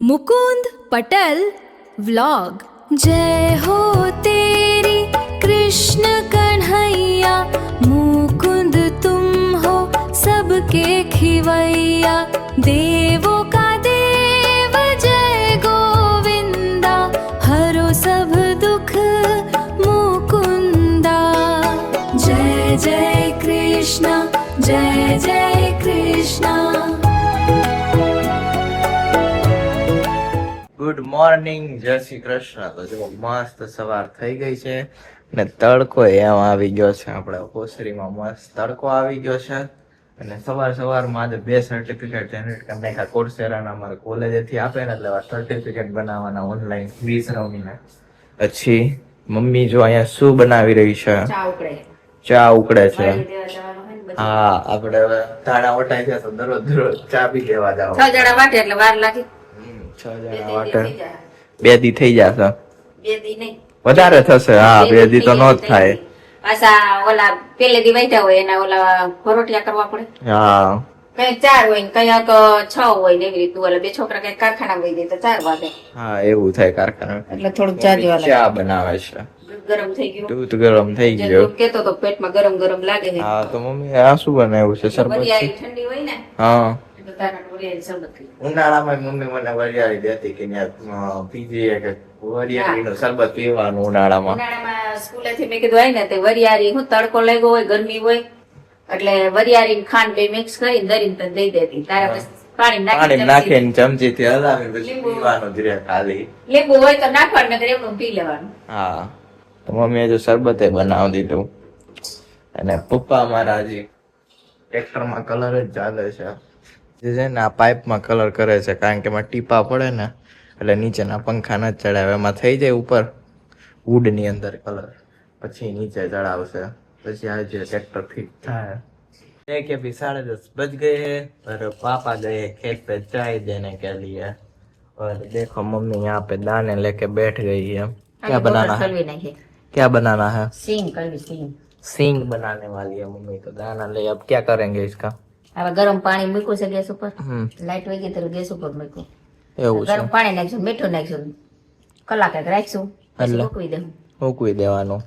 Mukund Patel vlog. जय हो तेरी कृष्ण कन्हैया, मुकुंद तुम हो सबके खिवैया। देवों का देव जय गोविंदा, हरो सब दुख मुकुंदा। जय जय कृष्ण जय जय कृष्ण। ગુડ મોર્નિંગ, જય શ્રી કૃષ્ણ। તો જો મસ્ત સવાર થઈ ગઈ છે ને તડકો એમ આવી ગયો છે। આપણે કોસરીમાં મસ્ત તડકો આવી ગયો છે અને સવારમાં આજે 2 સર્ટિફિકેટ જનરેટ કરી નાખ્યા કોર્સેરાના, અમારે કોલેજેથી આપે ને એટલે સર્ટિફિકેટ બનાવવાના ઓનલાઈન ક્વિઝ રમીને। પછી મમ્મી જો અહીંયા શું બનાવી રહી છે? ચા ઉકળે છે। હા, આપણે હવે ધાણા વટાઈ ગયા તો દરરોજ ચા પી દેવા જાવ। 6 જણા વાટે એટલે વાર લાગે। 6 જણા વાટે 2 દી થઈ જશે। 2 દી નહીં, વધારે થશે। હા, 2 દી તો નો જ થાય। પાછા ઓલા પેલે દી વાટ્યા હોય એના ઓલા પરોઠિયા કરવા પડે। હા, કઈ 4 હોય ને કઈક 6 હોય ને એવી રીતનું। ઓલા 2 છોકરા કઈ કારખાના વહી જાય તો 4 વાગે। હા, એવું થાય કારખાના એટલે થોડુંક ચા દેવા લાગે। ચા બનાવે છે, દૂધ ગરમ થઈ ગયું, દૂધ ગરમ થઈ ગયો। કેતો તો પેટમાં ગરમ ગરમ લાગે છે। હા, તો મમ્મી આ શું બનાવ્યું છે? શરબત છે? ઠંડી હોય ને હા, તો તારા વરિયાળી શરબત થઈ। ઉનાળામાં મમ્મી મને વરિયાળી દેતી કે ત્યાં પીજીએ કે વરિયાળીનું શરબત પીવાનું ઉનાળામાં। ઉનાળામાં સ્કૂલેથી મેં કીધું આય ને તે વરિયાળી હું તડકો લાગ્યો હોય, ગરમી હોય એટલે વરિયાળી ખાંડ બે મિક્સ કરીને દરીને તને દઈ દેતી। તારે બસ પાણી નાખીને ચમચીથી હલાવી પછી પીવાનું જ રહે ખાલી। લીંબુ હોય તો નાખવાનું, નકર એમનું પી લેવાનું। હા, તો મમ્મીએ જો શરબતે બનાવી દીધું અને પપ્પા મારા હજી ટ્રેક્ટરમાં કલર જ ચાલે છે। જે છે ને આ પાઇપમાં કલર કરે છે, કારણ કે એમાં ટીપા પડે ને એટલે નીચેના પંખા ન ચડાવે, એમાં થઈ જાય ઉપર વુડની અંદર કલર, પછી નીચે ચડાવશે, પછી આ જે ટ્રેક્ટર ફિટ થાય। कि अभी 10:30 बज गए हैं और पापा गए खेत पे चाय देने के लिए। और देखो मम्मी यहाँ पे दाने लेके बैठ गई है। क्या बनाना है? क्या बनाना है? सींग बनाने वाली है मम्मी। तो दाना ले, अब क्या करेंगे इसका? હવે ગરમ પાણી મૂક્યું છે ગેસ ઉપર, લાઈટ વહી ગઈ તો ગેસ ઉપર મૂક્યું। એવું છે? ગરમ પાણી નાખશું, મીઠું નાખશું, કલાક રાખશું, પછી મૂકવી દેવું। મૂકવી દેવાનું,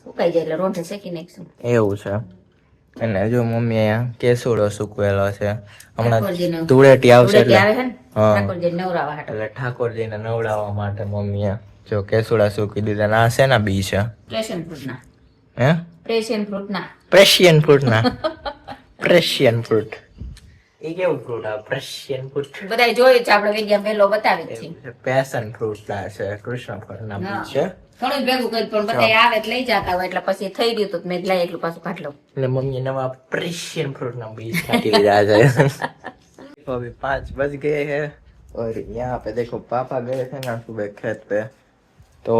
સુકાઈ જાય એટલે રોંઠે શેકી નાખશું। એવું છે? અને જો મમ્મી અહીંયા કેસુડો સૂકવેલો છે, હમણાં ઠાકોરજીનો ધૂળેટી આવશે એટલે આવે છે ને ઠાકોરજીને નવરાવા હાટુ, એટલે ઠાકોરજીને નવડાવવા માટે મમ્મીએ જો કેસુડા સૂકી દીધા। ના શેના બી છે? પેશન ફ્રૂટના। હે? પેશન ફ્રૂટના? પ્રેશિયન ફ્રૂટના। પ્રેશિયન ફ્રૂટ એ કેવું ફ્રૂટ આ પ્રેશિયન ફ્રૂટ? બધાય જોયું છે, આપણે વિડિયો મેલો બતાવી છે। પેશન ફ્રૂટ ના છે, કૃષ્ણ ફળના બી છે। થોડું ભેગું કર્યું પણ બધા આવે એટલે લઈ જતા હોય એટલે પછી થઈ ગયું તો મેં લઈ એટલું પાછું કાઢ લઉં। એટલે મમ્મી નવા प्रेशियन फ्रूट ना बीज काटी लिया जाए। तो अभी 5 बज गए हैं और यहाँ पे देखो पापा गए थे ना सुबह खेत पे, तो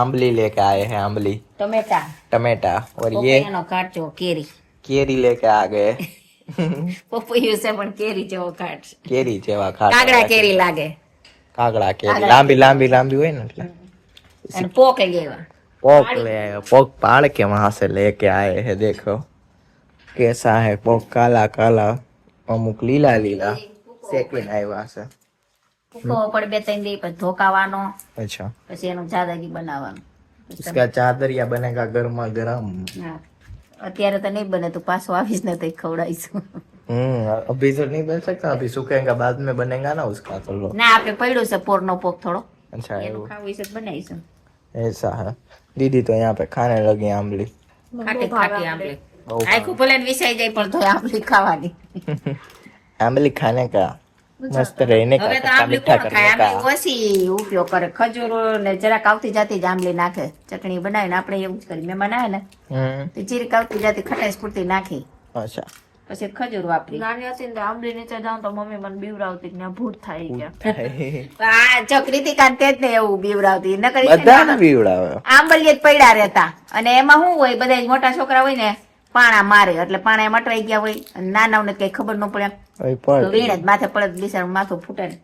आमली लेके आए हैं। आमली, टमेटा और ये કાચો केरी लेके आ गए। પપૈયું છે પણ કેરી જેવો કાટ, केरी जेवा खा કાગડા કેરી લાગે, कागड़ा केरी लांबी हुई ना એટલે અને પોક લેવા पोक ले आए। पोक पाड़ के वहां से लेके आए हैं। देखो कैसा है पोक, काला काला, अमुक लीला लीला सेकिन आया से। ફૂકો પડે 2-3 દી પછી ધોકાવાનો, अच्छा, પછી એનું જાદગી બનાવવાનું। इसका चादरिया बनेगा गर्मा गर्म। હા, અત્યારે તો નહીં બને, તું પાછો આવીશ ને તો ખવડાવીશું। अभी तो नहीं बन सकता, अभी सूखेगा बाद में बनेगा ना उसका। तो लो ના, આપણે પડ્યું છે પોરનો પોક થોડો, अच्छा है એનું वो, ખાવું છે તો બનાવીશું। ऐसा है। दीदी तो यहाँ पे खाने लगी आमली। ખાટી ખાટી આંબલી, આખું ભલે વિસાઈ જાય પણ તોય આંબલી ખાવાની। आमली खाने का, मस्त रहने का, હવે તો खट्टा આંબલી मीठा કોણ करने ખાય? का। આંબલી ઓછી ઉપયોગ કરે, ખજૂર ને જરાક આવતી જાતી જ આંબલી નાખે, ચટણી બનાવીને આપણે એવું જ કરી। મહેમાન આવે ને તો ચીરીક આવતી જાતી ખટાઈ પૂરતી નાખી, अच्छा, પછી ખજૂર વાપરી। નાની હતી ને આંબલી નીચે જાઉં તો મમ્મી મને બીવરાવતી કે ભૂત થાય ગયા। આ છોકરી થી કાંતે જ ને એવું બીવરાવતી, નકર બધાને બીવડાવે। આંબલીએ જ પડ્યા રહેતા, અને એમાં શું હોય, બધા મોટા છોકરા હોય ને પાણા મારે એટલે પાણા મટવાઈ ગયા હોય, અને નાનાઓને કઈ ખબર ન પડે તો વીણે જ માથે પડે, બિચારું માથું ફૂટે ને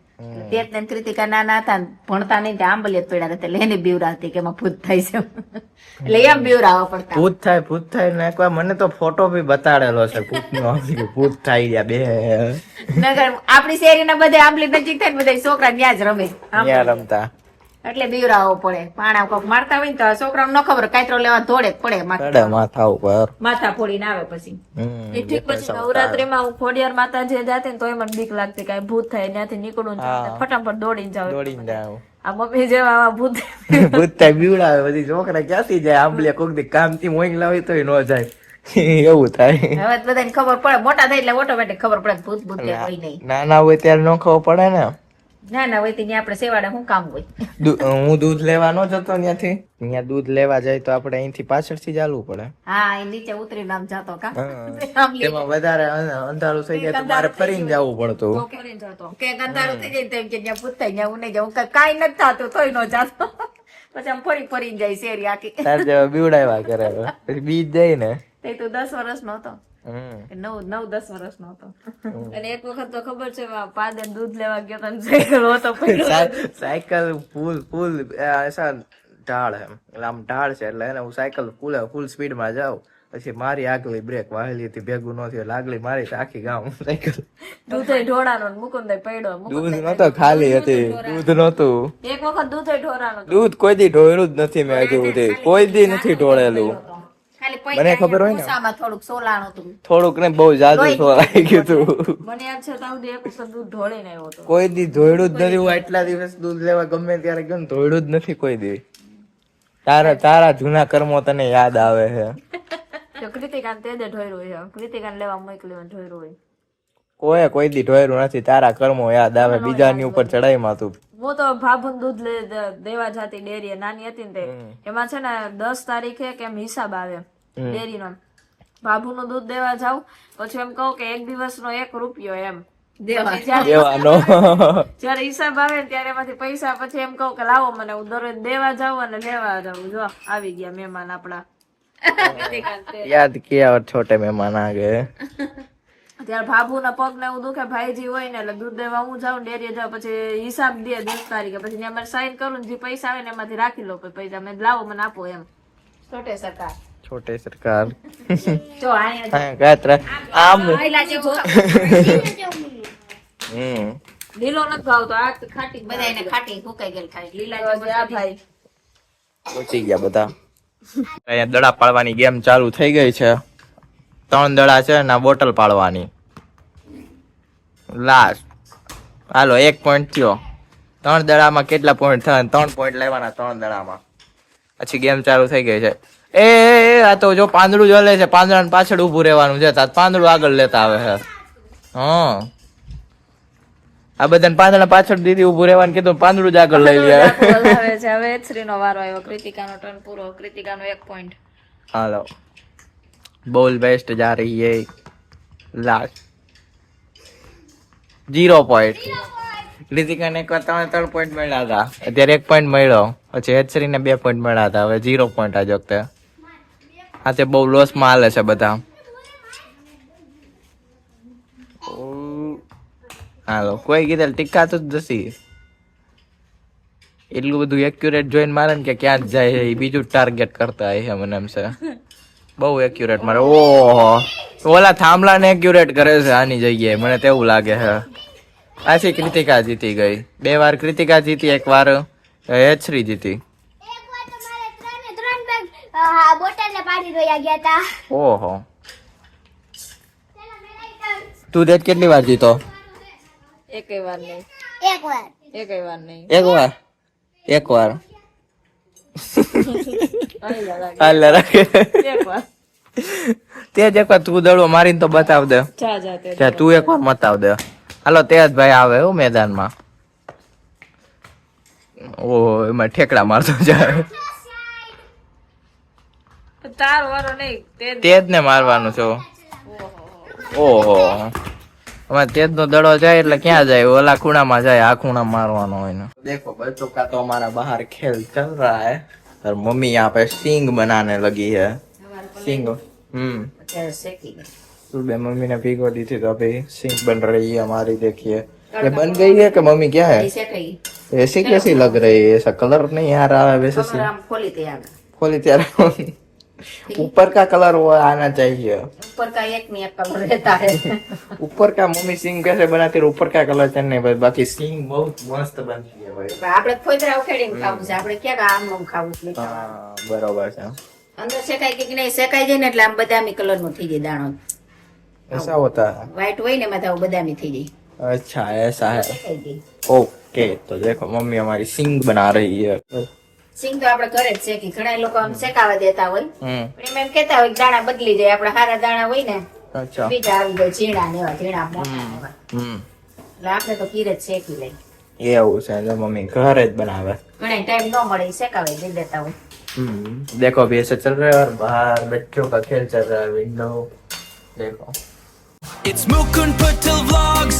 તે જ ને કૃતિકા નાના હતા ને ભણતા નહીં તે આંબલિયત પડ્યા હતા એટલે એને બીવરાવતી કે એમાં ભૂત થાય છે એટલે એમ બીવરાવવા પડતા. ભૂત થાય ને એકવાર મને તો ફોટો બી બતાડેલો છે ભૂતનો. ભૂત થાય ગયા બે નગર આપણી શેરીના બધા આંબલી નજીક થાય ને બધા છોકરા ત્યાં જ રમે ત્યાં રમતા. એટલે બીવરાવવો પડે. પાણા કોક મારતા હોય ને તો છોકરાને ન ખબર કાતરો લેવા દોડે જ પડે ચડે માથા ઉપર. માથા ફોડીને આવે પછી. એ ઠીક પછી નવરાત્રીમાં હું ખોડિયાર માતાજી જાતી ને તોય મને બીક લાગતી કે ભૂત થાય ત્યાંથી નીકળું ને ફટાફટ દોડીને જાવ. દોડીને જાવ. આ મમ્મી જેવા આવા ભૂત ભૂત થાય બીવડાવે. બધી છોકરા ક્યાંથી જાય આંબલે કોક દી કામ થી મોઈંગ લાવી તોય ન જાય. એવું થાય. હવે બધાને ખબર પડે મોટા થાય એટલે ઓટોમેટિક ખબર પડે કે ભૂત ભૂત કે કોઈ નહીં. નાના હોય ત્યારે ન ખબર પડે ને. ના ના હોય ત્યાં આપણે સેવાડે શું કામ હોય. હું દૂધ લેવા નો જતો ત્યાંથી. ત્યાં દૂધ લેવા જાય તો આપણે અહીંથી પાછળથી ચાલવું પડે. હા એ નીચે ઉતરીને આમ જાતો કા તેમાં વધારે અંધારું થઈ જાય તો મારે ફરીને જવું પડતું. કે અંધારું થઈ જાય તેમ કે ત્યાં ભૂત થાય ત્યાં હું નહીં જાઉં કાંઈ નથી થતું તોય ન જાતો પછી આમ ફરીને જાય શેરી આખી. તાર જેવા બીવડાવ્યા કરે પછી બીજ જાય ને. તે તું 10 વર્ષનો હતો. 9-10 વર્ષનો હતો. અને એક વખત તો ખબર છે પાદર દૂધ લેવા ગયો તો સાયકલ હતો પડ્યો. સાયકલ ફૂલ એસા ઢાળ હે એટલે આમ ઢાળ છે એટલે એને હું સાયકલ ફૂલ સ્પીડ માં જાઉં પછી મારી આગલી બ્રેક વાહેલી હતી ભેગું ન થયું આગલી મારી તો આખી ગામ સાયકલ. દૂધે ઢોળાનો મુકુંદ પડ્યો. દૂધ નતો ખાલી હતી દૂધ નતું. એક વખત દૂધે ઢોળાનો. દૂધ કોઈ દી ઢોળ્યું જ નથી મેં હજુ સુધી કોઈ દી નથી ઢોળેલું. મને ખબર હોય ને થોડુંક સોલાણ હતું થોડુંક ને બહુ જાદુ સોલાઈ ગયું હતું. મને યાદ છે ત્યાં સુધી એક વખત દૂધ ઢોળીને આવ્યો હતો. કોઈ દી ધોયડું જ નથી. હું આટલા દિવસ દૂધ લેવા ગમે ત્યારે ગયો ને ધોયડું જ નથી કોઈ દી. તારા જૂના કર્મો તને યાદ આવે છે. તો કૃતિકાને તે જ ઢોળ્યું છે. કૃતિકાને લેવા મોકલ્યું ઢોળ્યું હોય. કોઈ દી ઢોયરું નથી. તારા કર્મો યાદ આવે બીજાની ઉપર ચડાઈમાં તું. હું તો ભાભુન દૂધ દેવા જતી ડેરીએ નાની હતી ને તે એમાં છે ને 10 તારીખે કેમ હિસાબ આવે ડેરીનો. ભાભુનું દૂધ દેવા જાવ પછી એમ કહું કે એક દિવસનો 1 રૂપિયો એમ દેવાનો. જયારે હિસાબ આવે ને ત્યારે એમાંથી પૈસા પછી એમ કહું કે લાવો મને હું દરરોજ દેવા જાઉં અને લેવા જાઉં. જો આવી ગયા મહેમાન આપડા. યાદ કિયા છોટે મહેમાન આ ગયે. ત્યારે ભાભુ ના પગ ને એવું દુખે ભાઈજી હોય ને એટલે દૂધ દેવા હું જાઉં ડેરીએ જાઉં પછી હિસાબ દે 10 તારીખે પછી અમારે સાઈન કરું ને જે પૈસા આવે ને એમાંથી રાખી લો પૈસા મેં લાવો મને આપો એમ. છોટે સરકાર છોટે સરકાર જો અહીંયા ગાત્રા આમ લીલો નથી ભાવતો આ ખાટી બધા એને ખાટી ફૂકાઈ ગયેલ ખાય લીલા આ ભાઈ પહોંચી ગયા બધા. અહીંયા દડા પાડવાની ગેમ ચાલુ થઈ ગઈ છે. 3 દડા છે ને બોટલ પાડવાની લાસ્ટ. હાલો 1 પોઈન્ટ થયો. 3 દડામાં કેટલા પોઈન્ટ થાય? 3 પોઈન્ટ લેવાના 3 દડામાં. પછી ગેમ ચાલુ થઈ ગઈ છે. એ આ તો જો પાંદડું જલે છે. પાંદડા પાછળ ઉભું રહેવાનું છે. પાંદડું આગળ લેતા આવે છે. હા આ બધાને પાંદડા પાછળ દીદી ઉભું રહેવાનું કીધું પાંદડું જ આગળ લઈ લે. હવે શ્રી નો વારો આવ્યો. કૃતિકાનો ટર્ન પૂરો. કૃતિકાનો 1 પોઈન્ટ. હાલો બોલ બેસ્ટ જા રહી है लास्ट 0 पॉइंट. કૃતિકાને એક વાર 3 પોઈન્ટ મળ્યા હતા અત્યારે 1 પોઈન્ટ મળ્યો પછી હેચરી ને 2 પોઈન્ટ મળ્યા હતા હવે 0 પોઈન્ટ આ વખતે. આ તે બહુ લોસ માં હાલે છે બધા. હાલો કોઈ કીધેલ ટીકાતું જ નથી. એટલું બધું એક્યુરેટ જોઈને મારે ને કે ક્યાં જ જાય એ બીજું ટાર્ગેટ કરતા છે મને એમ છે. બહુ એક્યુરેટ મારે. ઓહો ઓલા થાંભલા ને એક્યુરેટ કરે છે આની જગ્યાએ મને તેવું લાગે છે. પાછી કૃતિકા જીતી ગઈ. 2 વાર કૃતિકા જીતી 1 વાર હેચરી જીતી. ઓહો તું દેખ કેટલી વાર જીતો? એકેય વાર નહીં. એકેય વાર નહીં. એક વાર હાલ રાખે. એક વાર તે જ એક વાર તું દડો મારીને તો બતાવ દે. જા તું એક વાર મતાવ દે. હાલો તે જ ભાઈ આવે એવું મેદાનમાં. ઓહો એમાં ઠેકડા મારતો જાય. તાર વારો નહીં તે જ ને મારવાનું છો. ઓહો હવે તેજ નો દડો જાય એટલે ક્યાં જાય? ઓલા ખૂણામાં જાય આ ખૂણા મારવાનો હોય ને. देखो बच्चों का तो हमारा बाहर खेल चल रहा है और मम्मी यहाँ पे सींग बनाने लगी है. सींग सुबह मम्मी ने भिगो दी थी तो अभी सींग बन रही है हमारी. देखिए ये बन गई है कि मम्मी क्या है? શેકાઈ ऐसी कैसी लग रही है? ऐसा कलर नहीं आ रहा है वैसे से। કલર આમ ખોલી તે આવે खोली त्यार ऊपर का कलर वो आना चाहिए। ઉપર કા એક ની એક કલર રહેતા હે ऊपर का मम्मी सिंग कैसे बनाती है ऊपर का कलर चलने भाई बाकी सिंग बहुत मस्त बनती है भाई। આપણે ફોદરા ઉખેડીને ખાવું છે આપણે ક્યાં આમ આમ ખાવું છે हाँ बराबर है। અંદર શેકાય કે નહીં શેકાઈ જાય ને એટલે આમ બદામી કલર નો થઈ જાય દાણો ऐसा होता है? વ્હાઈટ હોય ને એમાં તો બદામી થઈ જાય अच्छा ऐसा है। શેકાઈ જાય ओके तो देखो मम्मी हमारी सिंग बना रही है। સિંગ તો આપણે ઘરે જ શેકી ઘણા લોકો આમ શેકાવા દેતા હોય हम्म પણ એમ કહેતા હોય કે દાણા બદલી જાય આપણા હારા દાણા હોય ને अच्छा બીજા આવી જાય ઝીણા ને એવા ઝીણા મોટા ને એવા हम्म એટલે આપણે તો કીરે જ શેકી લઈ ये એવું છે जो मम्मी घरे જ बनावे। ઘણા ટાઈમ ન મળે ઈ શેકાવા દઈ દેતા હોય देखो अभी ऐसे चल रहा है और बाहर बच्चों का खेल चल रहा है विंडो देखो। It's Mukun Patel Vlogs.